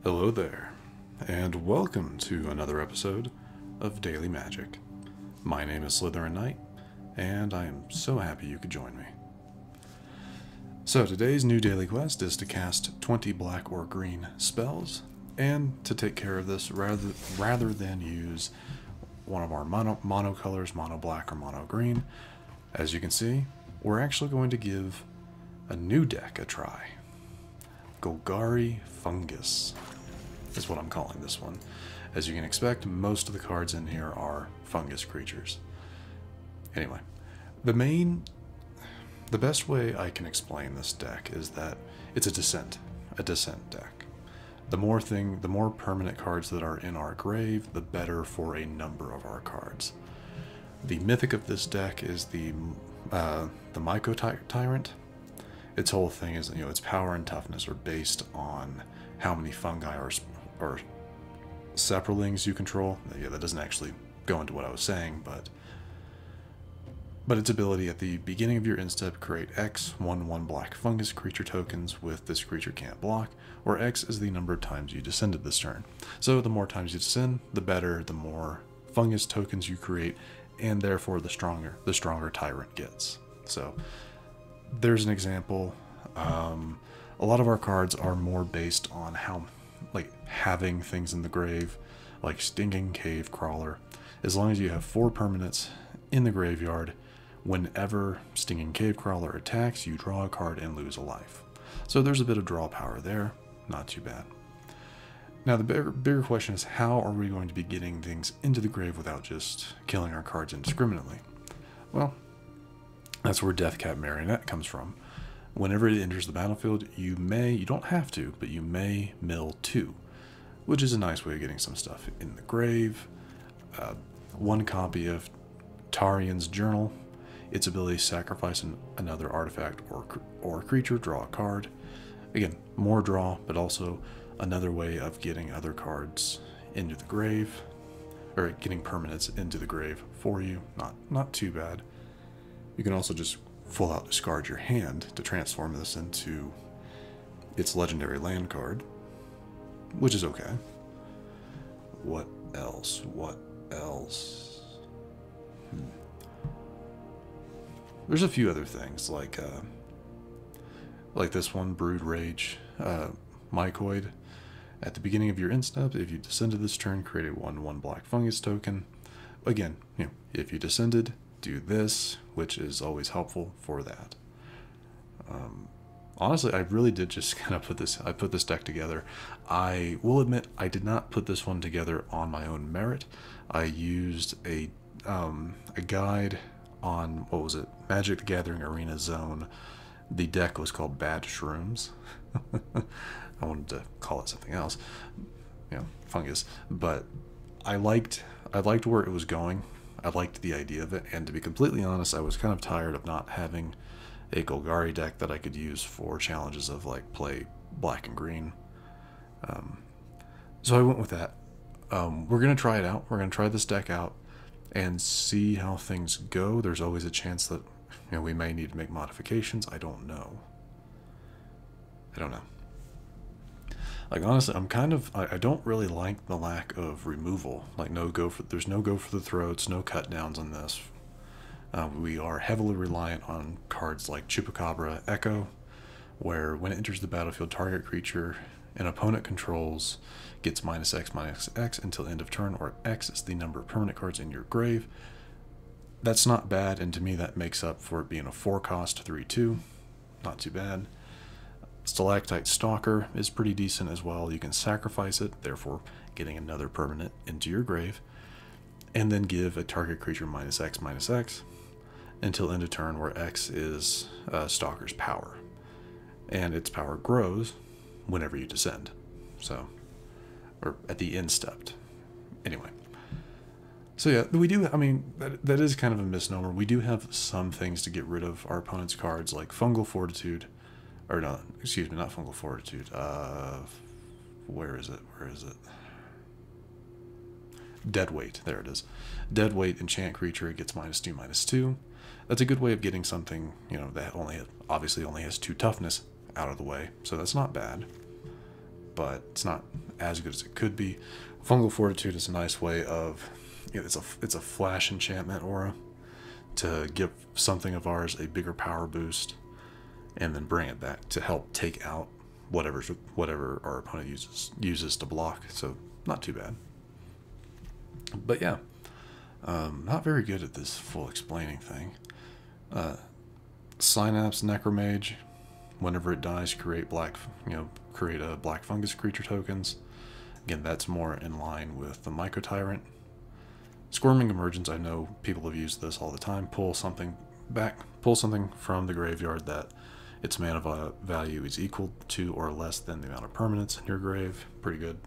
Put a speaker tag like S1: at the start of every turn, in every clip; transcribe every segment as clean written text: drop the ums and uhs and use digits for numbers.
S1: Hello there, and welcome to another episode of Daily Magic. My name is SlytherinKnight, and I am so happy you could join me. So today's new daily quest is to cast 20 black or green spells, and to take care of this rather than use one of our mono colors, mono black or mono green. As you can see, we're actually going to give a new deck a try. Golgari Fungus is what I'm calling this one. As you can expect, most of the cards in here are fungus creatures. Anyway, the best way I can explain this deck is that it's a descent deck. The more permanent cards that are in our grave, the better for a number of our cards. The mythic of this deck is the Mycotryant. Its whole thing is, its power and toughness are based on how many fungi or saprolings you control. Yeah, that doesn't actually go into what I was saying, but its ability at the beginning of your end step, create X 1/1 black fungus creature tokens with this creature can't block, where X is the number of times you descended this turn. So the more times you descend, the better, the more fungus tokens you create, and therefore the stronger Tyrant gets. So there's an example. A lot of our cards are more based on having things in the grave, like Stinking Cave Crawler. As long as you have 4 permanents in the graveyard, whenever Stinking Cave Crawler attacks, you draw a card and lose a life. So there's a bit of draw power there, not too bad. Now the bigger question is, how are we going to be getting things into the grave without just killing our cards indiscriminately? Well, that's where Deathcap Marionette comes from. Whenever it enters the battlefield, you don't have to, but you may mill 2, which is a nice way of getting some stuff in the grave. 1 copy of Tarrian's Journal. Its ability to sacrifice another artifact or creature, draw a card. Again, more draw, but also another way of getting other cards into the grave, or getting permanents into the grave for you. Not too bad. You can also just full out discard your hand to transform this into its legendary land card, which is okay. What else? There's a few other things, like this one, Broodrage Mycoid. At the beginning of your end step, if you descended this turn, create a 1/1 black fungus token. Again, if you descended, do this, which is always helpful for that. Honestly, I really did just kind of put this deck together. I will admit I did not put this one together on my own merit. I used a guide on, what was it, Magic the Gathering Arena Zone. The deck was called Bad Shrooms. I wanted to call it something else, fungus, but I liked where it was going. I liked the idea of it, and to be completely honest, I was kind of tired of not having a Golgari deck that I could use for challenges of play black and green. So I went with that. We're going to try it out. We're going to try this deck out and see how things go. There's always a chance that we may need to make modifications. I don't know. Honestly, I don't really like the lack of removal. There's no go for the throats, no cut downs on this. We are heavily reliant on cards like Chupacabra Echo, where when it enters the battlefield, target creature an opponent controls gets -X until end of turn, or X is the number of permanent cards in your grave. That's not bad, and to me that makes up for it being a 4-cost 3/2. Not too bad. Stalactite Stalker is pretty decent as well. You can sacrifice it, therefore getting another permanent into your grave, and then give a target creature -X until end of turn, where X is Stalker's power, and its power grows whenever you descend, or at the end step. Anyway, so yeah, we do. That is kind of a misnomer. We do have some things to get rid of our opponent's cards, like Fungal Fortitude. Or no, excuse me, not Fungal Fortitude. Where is it? Deadweight. There it is. Deadweight enchant creature. It gets -2/2. That's a good way of getting something, that obviously only has 2 toughness out of the way. So that's not bad. but it's not as good as it could be. Fungal Fortitude is a nice way of, it's a flash enchantment aura to give something of ours a bigger power boost, and then bring it back to help take out whatever our opponent uses to block. So not too bad. But yeah, not very good at this full explaining thing. Synapse Necromage, whenever it dies, create a black fungus creature tokens. Again, that's more in line with the Mycotryant. Squirming Emergence, I know people have used this all the time. Pull something from the graveyard that its mana value is equal to or less than the amount of permanents in your grave. Pretty good.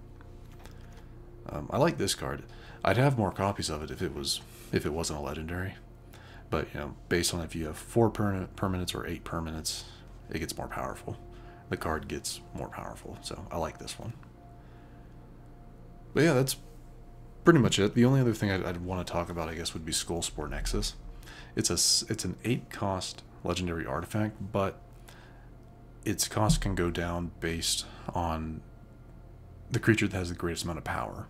S1: I like this card. I'd have more copies of it if it wasn't a legendary. But based on if you have 4 permanents or 8 permanents, it gets more powerful. The card gets more powerful, so I like this one. But yeah, that's pretty much it. The only other thing I'd want to talk about, I guess, would be Skullspore Nexus. It's an 8-cost legendary artifact, but its cost can go down based on the creature that has the greatest amount of power.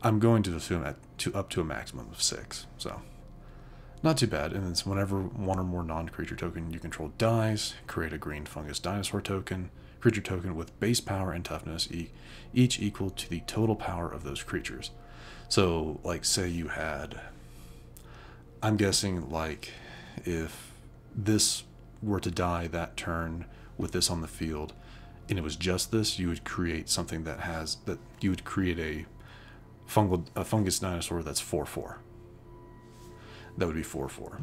S1: I'm going to assume up to a maximum of 6, so not too bad. And it's whenever one or more non-creature token you control dies, create a green fungus dinosaur token, creature token with base power and toughness, each equal to the total power of those creatures. So, like, say you had, I'm guessing, like, if this were to die that turn with this on the field, and it was just this, you would create something you would create a fungus dinosaur that's 4/4. That would be 4/4.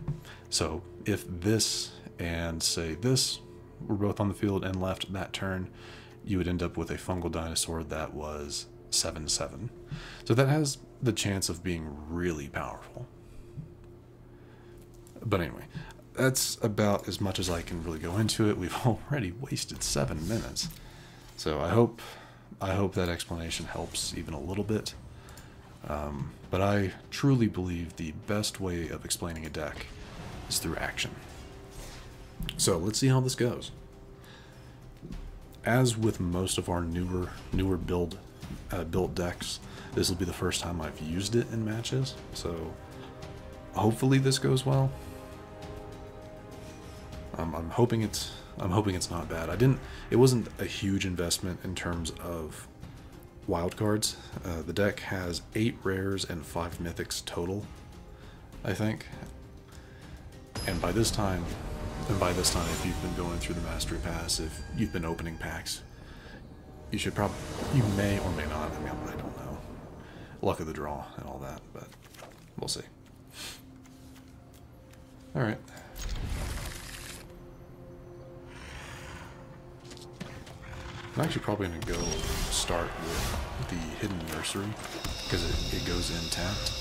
S1: So if this and say this were both on the field and left that turn, you would end up with a fungal dinosaur that was 7/7. So that has the chance of being really powerful. But anyway, that's about as much as I can really go into it. We've already wasted 7 minutes. So I hope that explanation helps even a little bit. But I truly believe the best way of explaining a deck is through action. So let's see how this goes. As with most of our newer built decks, this will be the first time I've used it in matches. So hopefully this goes well. I'm hoping it's not bad. It wasn't a huge investment in terms of wildcards. The deck has 8 rares and 5 mythics total, I think. And by this time, if you've been going through the Mastery Pass, if you've been opening packs, you may or may not. I mean, I don't know. Luck of the draw and all that, but we'll see. All right. I'm actually probably going to go start with the Hidden Nursery, because it goes in tapped.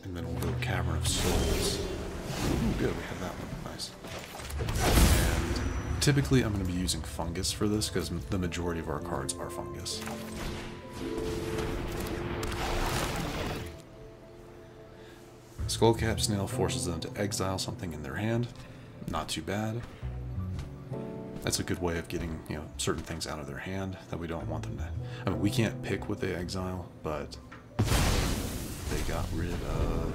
S1: And then we'll go Cavern of Souls. Ooh, good, we have that one. Nice. And typically I'm going to be using Fungus for this, because the majority of our cards are Fungus. Skullcap Snail forces them to exile something in their hand. Not too bad. That's a good way of getting, certain things out of their hand that we don't want them to. I mean, we can't pick what they exile, but they got rid of.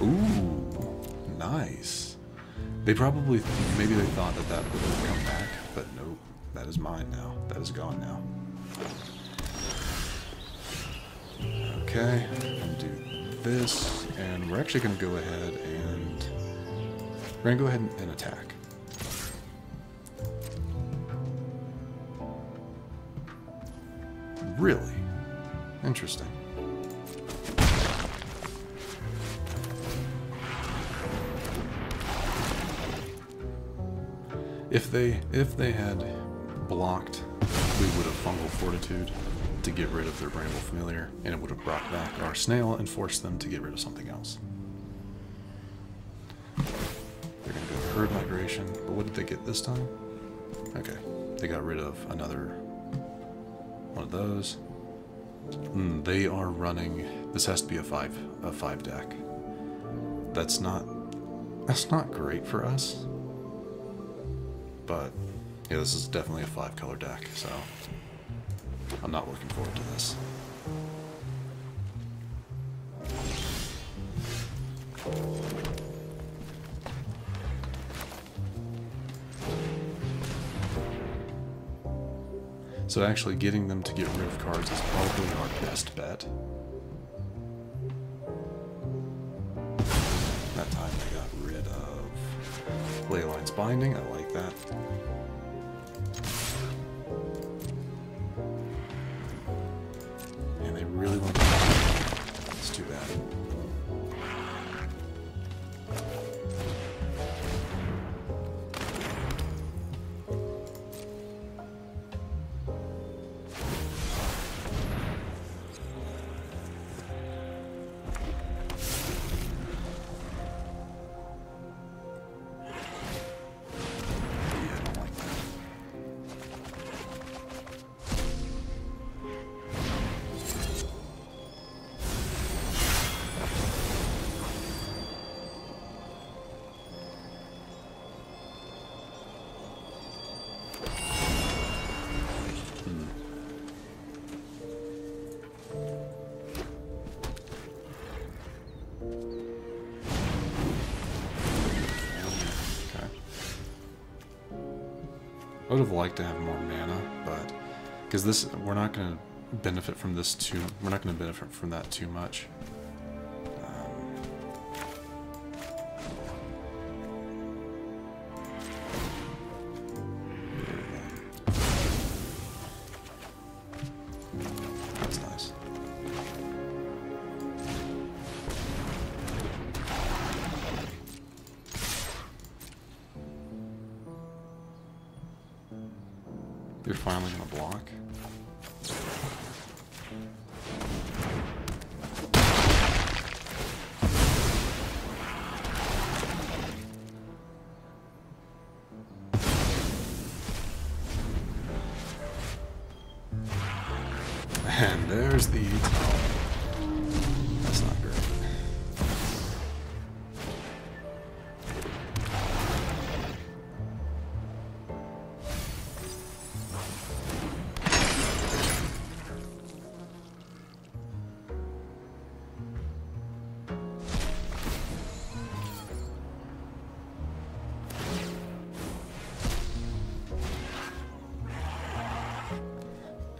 S1: Ooh, nice. Maybe they thought that would come back, but nope. That is mine now. That is gone now. Okay, I'm gonna do this, and we're actually gonna go ahead and attack. Really? Interesting. If they had blocked, we would have Fungal Fortitude to get rid of their Bramble Familiar, and it would have brought back our Snail and forced them to get rid of something else. They're going to go Herd Migration, but what did they get this time? Okay, they got rid of another one of those. They are running. This has to be a 5 deck. That's not great for us. But Yeah, this is definitely a 5-color deck, so I'm not looking forward to this. So actually getting them to get rid of cards is probably our best bet. That time they got rid of Leyline's Binding, I like that. And they really want to... It's too bad. I would have liked to have more mana, but because this, we're not going to benefit from this too. We're not going to benefit from that too much. That's nice. They're finally going to block. And there's the... That's not great.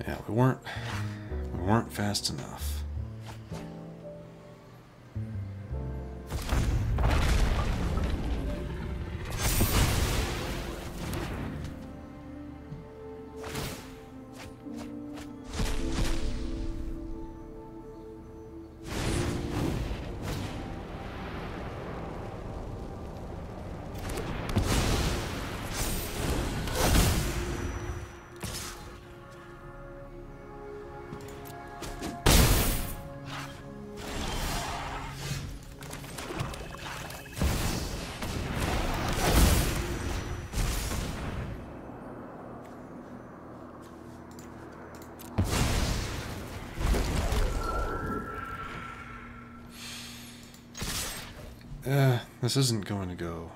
S1: Yeah, we weren't fast enough. This isn't going to go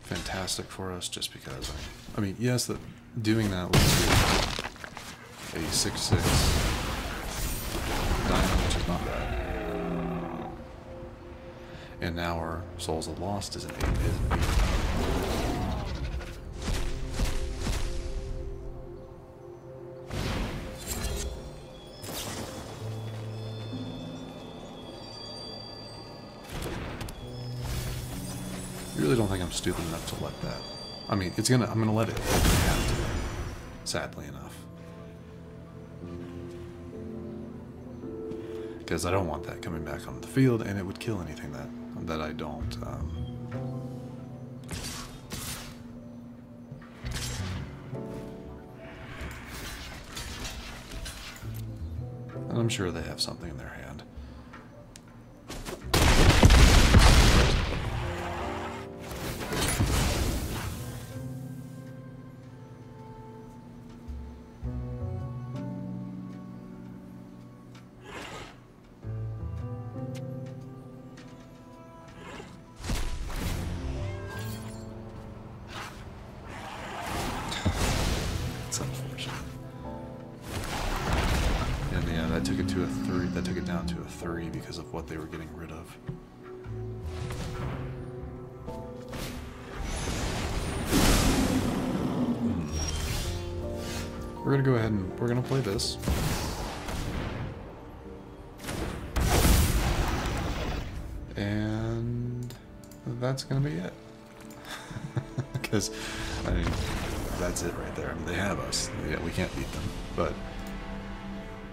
S1: fantastic for us just because, I mean, yes, doing that was a 6/6 diamond, which is not bad. And now our Souls of Lost is an 8. I really don't think I'm stupid enough to let that. I mean, I'm gonna let it have to, sadly enough. Because I don't want that coming back onto the field, and it would kill anything that I don't. And I'm sure they have something in their hand. That's unfortunate. And yeah, that took it to a 3. That took it down to a 3 because of what they were getting rid of. We're gonna go ahead and we're gonna play this. And that's gonna be it. Because, I mean, that's it right there. I mean, they have us. Yeah, we can't beat them. But,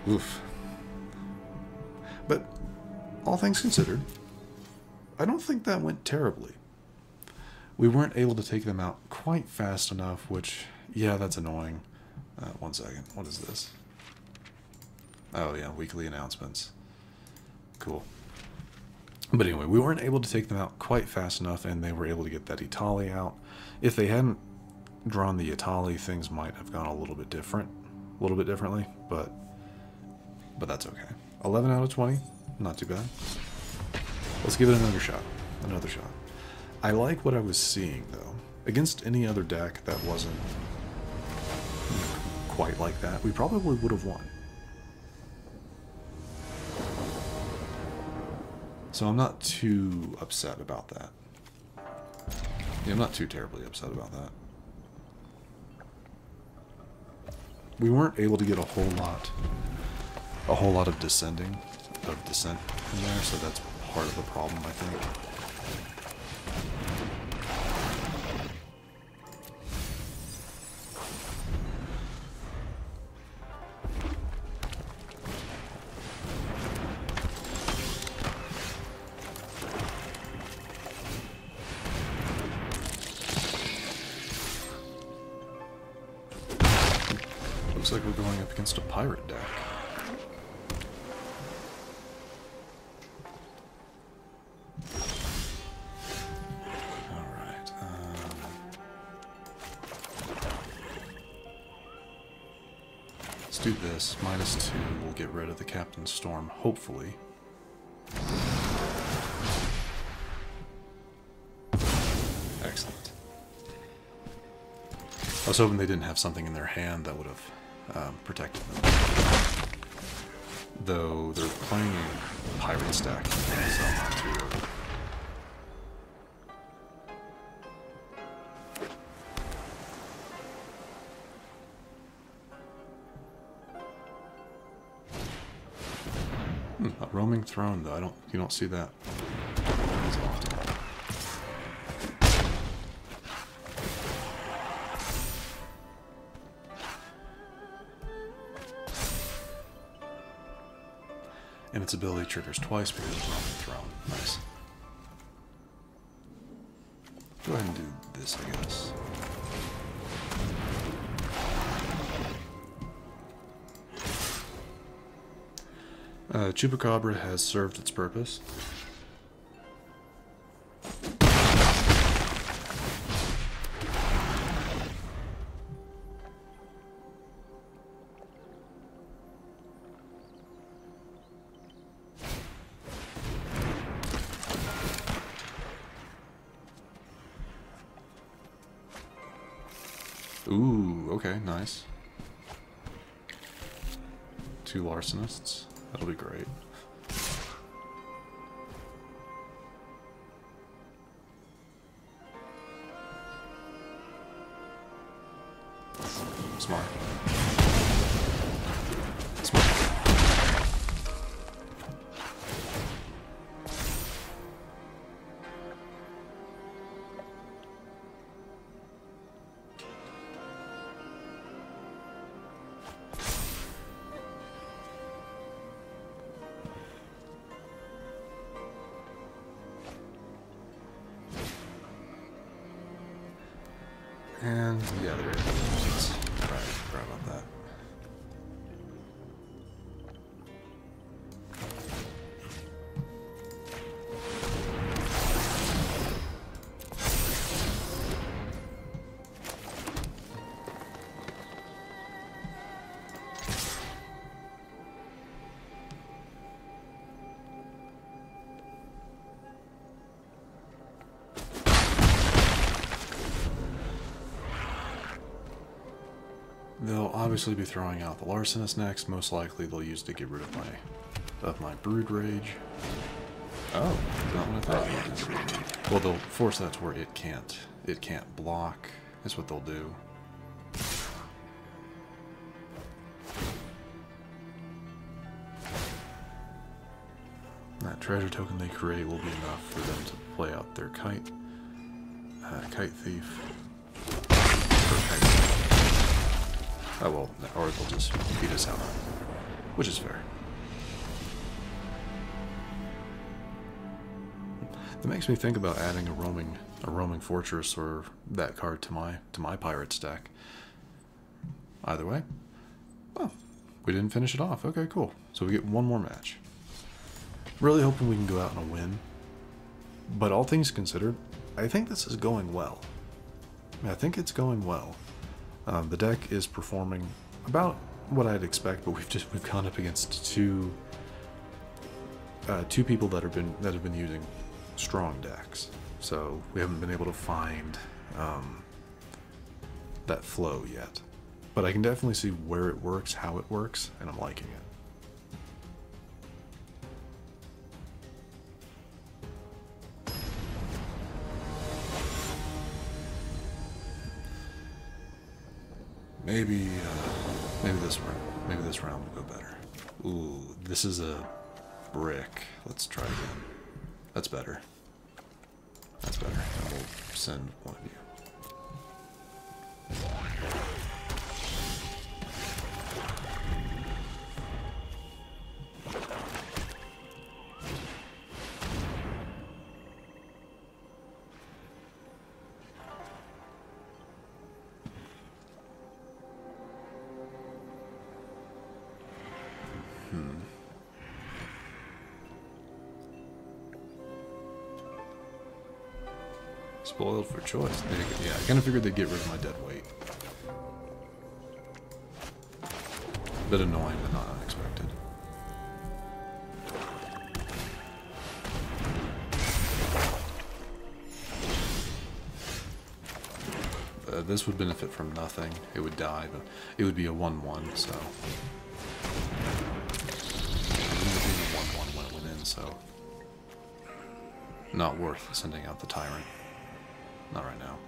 S1: oof. But, all things considered, I don't think that went terribly. We weren't able to take them out quite fast enough, which, yeah, that's annoying. 1 second. What is this? Oh, yeah, weekly announcements. Cool. But anyway, we weren't able to take them out quite fast enough, and they were able to get that Itali out. If they hadn't drawn the Itali, things might have gone a little bit differently, but that's okay. 11 out of 20, not too bad. Let's give it another shot. I like what I was seeing, though. Against any other deck that wasn't quite like that, we probably would have won. So I'm not too upset about that. Yeah, I'm not too terribly upset about that. We weren't able to get a whole lot of descent in there, so that's part of the problem, I think. Looks like we're going up against a pirate deck. Alright, let's do this. -2 will get rid of the Captain's Storm, hopefully. Excellent. I was hoping they didn't have something in their hand that would have protected them. Though they're playing a pirate stack, so not too. A roaming throne, though. You don't see that as often. And its ability triggers twice because it's roaming throne. Nice. Go ahead and do this, I guess. Chupacabra has served its purpose. Ooh, okay, nice. 2 Larcenists. That'll be great. Smart. Smart. And yeah, there it is. Right about that. They'll obviously be throwing out the Larcenist next. Most likely they'll use to get rid of my Broodrage. Oh, is that what I thought? Well, they'll force that to where it can't block. Is what they'll do. That treasure token they create will be enough for them to play out their Kite Thief. Or Kite Thief. Oh well, or they'll just beat us out, which is fair. That makes me think about adding a roaming fortress or that card to my pirates deck. Either way, well, we didn't finish it off. Okay, cool. So we get one more match. Really hoping we can go out and win. But all things considered, I think this is going well. I think it's going well. The deck is performing about what I'd expect, but we've gone up against two people that have been using strong decks, so we haven't been able to find that flow yet. But I can definitely see where it works, how it works, and I'm liking it. Maybe this round will go better. Ooh, this is a brick. Let's try again. That's better. That's better. And we'll send one of you. Spoiled for choice. Yeah, I kind of figured they'd get rid of my dead weight. Bit annoying, but not unexpected. This would benefit from nothing. It would die, but it would be a 1/1, so. It would be a 1/1 when it went in, so. Not worth sending out the Tyrant. Not right now.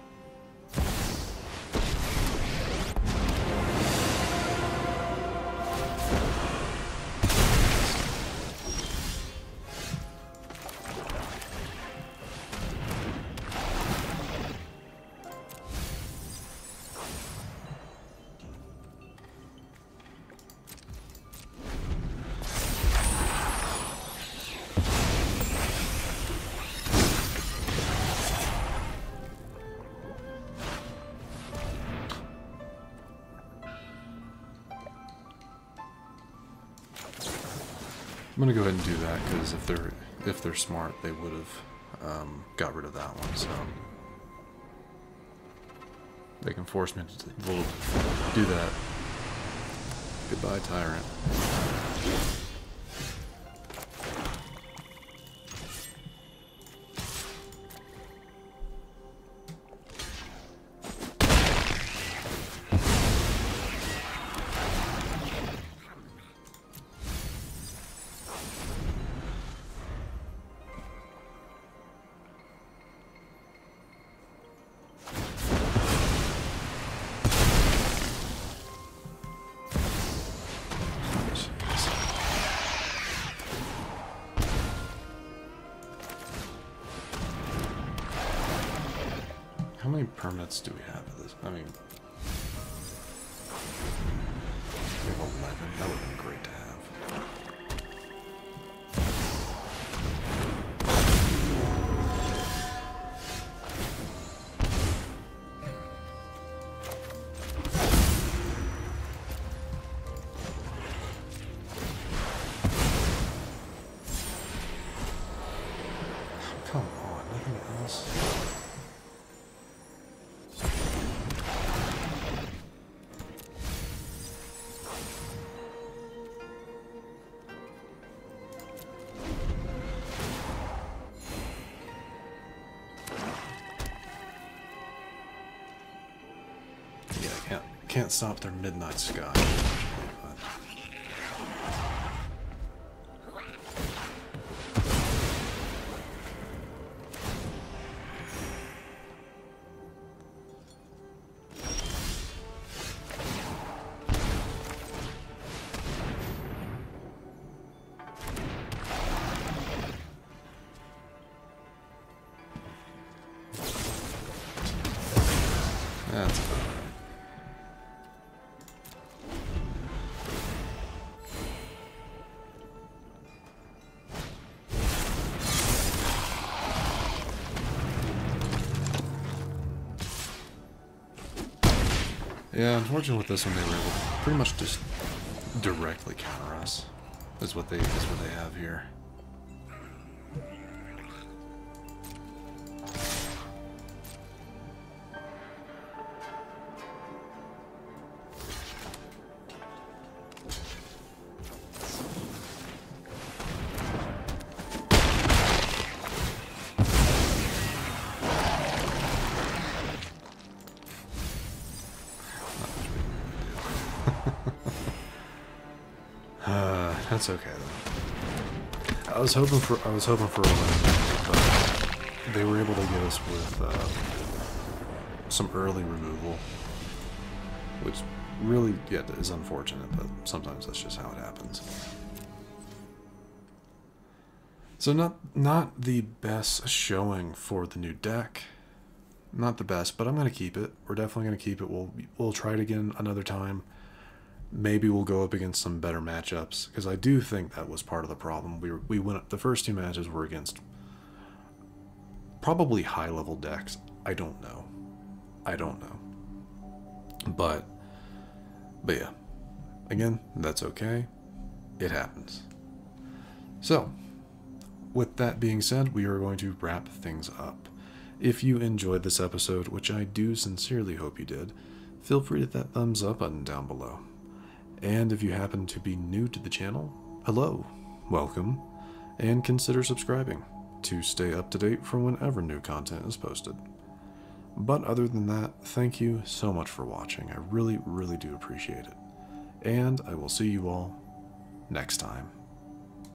S1: I'm gonna go ahead and do that because if they're smart, they would have got rid of that one. So they can force me to do that. Goodbye, Tyrant. How many permanents do we have at this? I mean, we have 11. That would have been great to have. Come on, nothing else. can't stop their midnight sky. But that's about right. Yeah, unfortunately with this one they were able to pretty much just directly counter us. Is what they have here. That's okay though. I was hoping for a win, but they were able to get us with some early removal, which really is unfortunate, but sometimes that's just how it happens. So not the best showing for the new deck. Not the best, but I'm gonna keep it. We're definitely gonna keep it. We'll try it again another time. Maybe we'll go up against some better matchups, because I do think that was part of the problem. We went, the first two matches were against probably high level decks. I don't know. But yeah, again, that's okay. It happens. So with that being said, we are going to wrap things up. If you enjoyed this episode, which I do sincerely hope you did, feel free to hit that thumbs up button down below. And if you happen to be new to the channel, hello, welcome, and consider subscribing to stay up to date for whenever new content is posted. But other than that, thank you so much for watching. I really, really do appreciate it. And I will see you all next time.